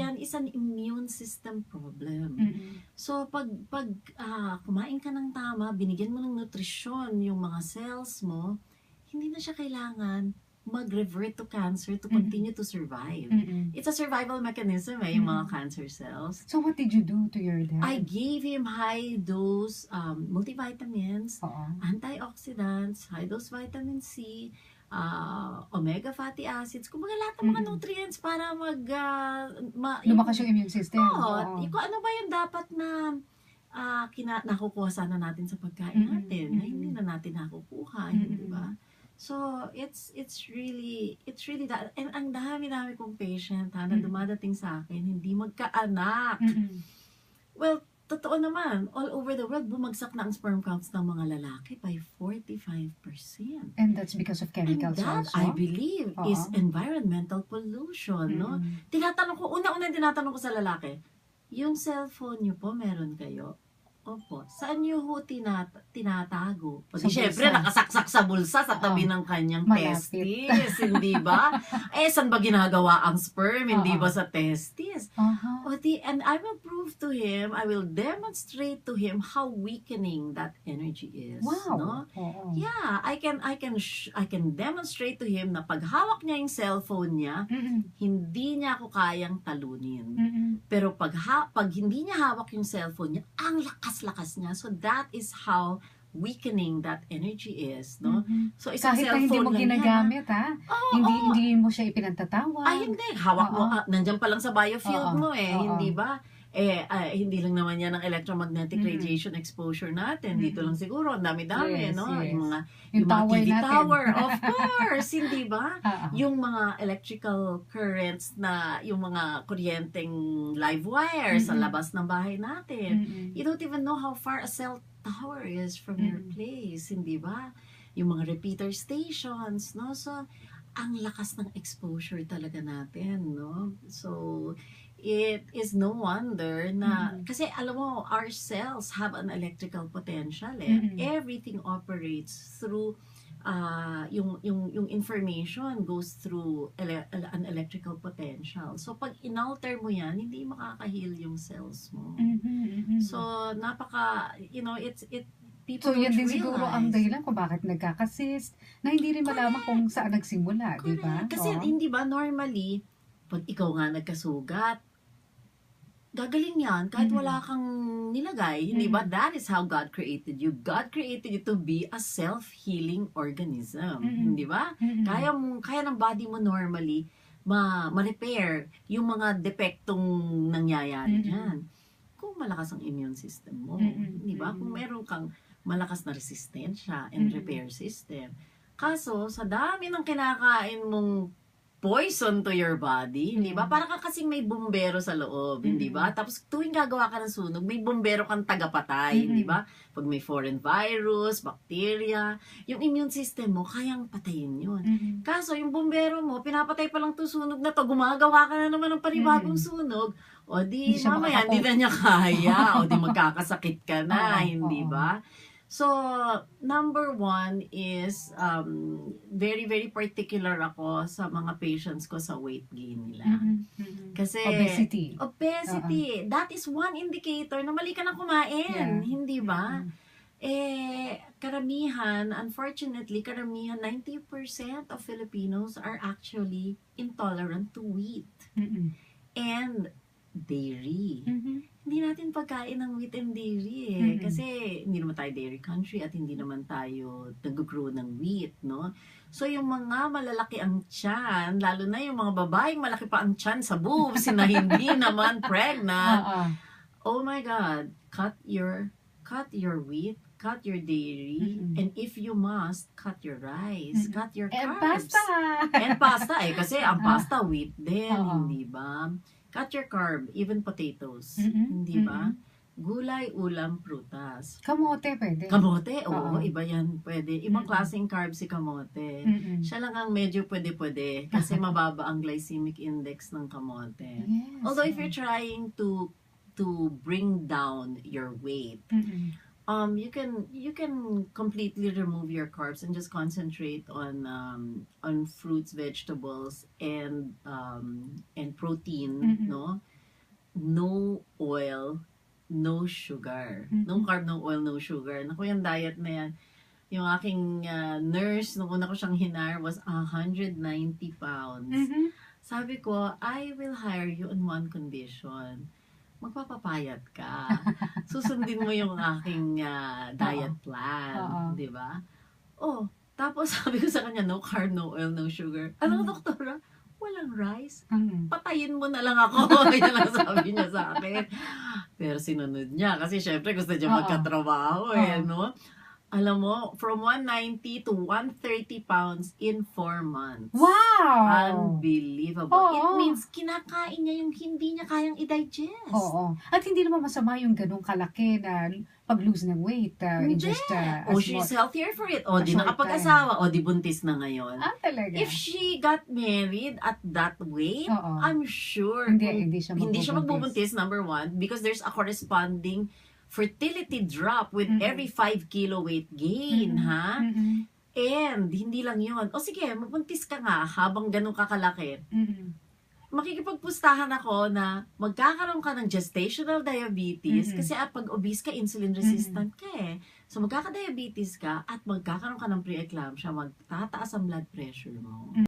yan is an immune system problem. So, pag kumain ka ng tama, binigyan mo ng nutrisyon yung mga cells mo, hindi na siya kailangan mag-revert to cancer to continue to survive. It's a survival mechanism, yung mga cancer cells. So, what did you do to your dad? I gave him high-dose multivitamins, antioxidants, high-dose vitamin C, omega fatty acids, kumbaga lahat ng mga nutrients para lumakas yung immune system. Kung ano ba yung dapat na nakukuha sana natin sa pagkain natin, na hindi na natin nakukuha, di ba? So, it's really that. And ang dami-dami kong patient na dumadating sa akin, hindi magkaanak. Well, totoo naman, all over the world, bumagsak na ang sperm counts ng mga lalaki by 45%. And that's because of chemicals and that, also? I believe, is environmental pollution, no? Una-una tinatanong ko sa lalaki, yung cellphone nyo po, meron kayo? Opo. Saan nyo ho tinatago? Siyempre, nakasaksak sa bulsa sa tabi ng kanyang testis, hindi ba? Saan ba ginagawa ang sperm? Hindi ba sa testis? And I will prove to him, I will demonstrate to him how weakening that energy is. Wow. No? Yeah, I can demonstrate to him na pag hawak niya yung cellphone niya, hindi niya ako kayang talunin. Pero pag hindi niya hawak yung cellphone niya, ang lakas niya. So that is how weakening that energy is, no? So isang kahit cellphone hindi mo ginagamit, hindi mo siya ipinagtatawag. Hindi. Hawak mo, nandiyan pa lang sa biofield mo hindi ba? Hindi lang naman yan ang electromagnetic radiation exposure natin. Dito lang siguro, ang dami-dami, no? Yung mga TV tower, of course, hindi ba? Yung mga electrical currents na, yung mga kuryenteng live wires sa labas ng bahay natin. You don't even know how far a cell tower is from your place, hindi ba? Yung mga repeater stations, no? So, ang lakas ng exposure talaga natin, no? So, it is no wonder na, kasi alam mo, our cells have an electrical potential, Everything operates through, yung information goes through an electrical potential. So, pag inalter mo yan, hindi makaka-heal yung cells mo. So, people so, yan din realize. siguro ang dahilan kung bakit nagkakasist, na hindi rin malaman kung saan nagsimula, di ba? Kasi, hindi ba, normally, pag ikaw nga nagkasugat, gagaling yan kahit wala kang nilagay, hindi ba? That is how God created you. God created you to be a self-healing organism, hindi ba? Kaya ng body mo normally ma-repair yung mga depektong nangyayari dyan. Kung malakas ang immune system mo, hindi ba? Kung meron kang malakas na resistensya and repair system. Kaso, sa dami ng kinakain mong poison to your body, hindi ba? Para ka kasing may bumbero sa loob, hindi ba? Tapos tuwing gagawa ka ng sunog, may bumbero kang tagapatay, hindi ba? Pag may foreign virus, bacteria, yung immune system mo, kayang patayin yun. Kaso yung bumbero mo, pinapatay pa lang to sunog na to, gumagawa ka na naman ng panibagong sunog, o di mamaya, hindi na niya kaya, o di magkakasakit ka na, hindi ba? So, number one is, very, very particular ako sa mga patients ko sa weight gain nila. Kasi, obesity. That is one indicator na mali ka na kumain, hindi ba? Karamihan, unfortunately, 90% of Filipinos are actually intolerant to wheat. And dairy. Hindi natin pagkain ng wheat and dairy kasi hindi naman tayo dairy country at hindi naman tayo nag-grow ng wheat, no? So yung mga malalaki ang tiyan, lalo na yung mga babaeng malaki pa ang tiyan sa boobs na hindi naman pregnant. Oh my God, cut your wheat, cut your dairy, and if you must, cut your rice, cut your carbs. And pasta. Kasi ang pasta wheat din, hindi ba? Cut your carb, even potatoes, hindi ba? Gulay, ulam, prutas. Kamote pwede. Kamote, oo, iba yan, pwede. Ibang klaseng carb si kamote. Siya lang ang medyo pwede-pwede kasi mababa ang glycemic index ng kamote. Although if you're trying to bring down your weight, you can completely remove your carbs and just concentrate on fruits, vegetables, and protein, no? no oil, no sugar. No carb, no oil, no sugar. Naku, yung diet na yan. Yung aking nurse, nung una ko siyang hinar, was 190 pounds. Mhm. Sabi ko, I will hire you on one condition. Magpapapayat ka. Susundin mo yung aking diet plan. Oo. Di ba? Oh, tapos sabi ko sa kanya, no carb, no oil, no sugar. Ano, doktora? Walang rice. Mhm. Patayin mo na lang ako. Yan ang sabi niya sa akin. Pero sinunod niya kasi syempre gusto niya Oo. magkatrabaho no? Alam mo, from 190 to 130 pounds in 4 months. Wow! Unbelievable. Oo. It means kinakain niya yung hindi niya kayang i-digest. Oo. At hindi naman masama yung ganong kalaki na pag-lose ng weight. In Hindi. just a O, small... she's healthier for it. O, a di short nakapag-asawa. O, di buntis na ngayon. talaga? If she got married at that weight, Oo. I'm sure Hindi siya hindi siya magbubuntis, number one, because there's a corresponding fertility drop with Mhm. every 5 kilo weight gain, Mhm. ha? Mhm. And, hindi lang yon. O sige, mabuntis ka nga habang ganun kakalaki. Mhm. Makikipagpustahan ako na magkakaroon ka ng gestational diabetes Mhm. kasi pag obese ka, insulin resistant ka eh. So, magkaka-diabetes ka at magkakaroon ka ng preeclampsia, magtataas ang blood pressure mo.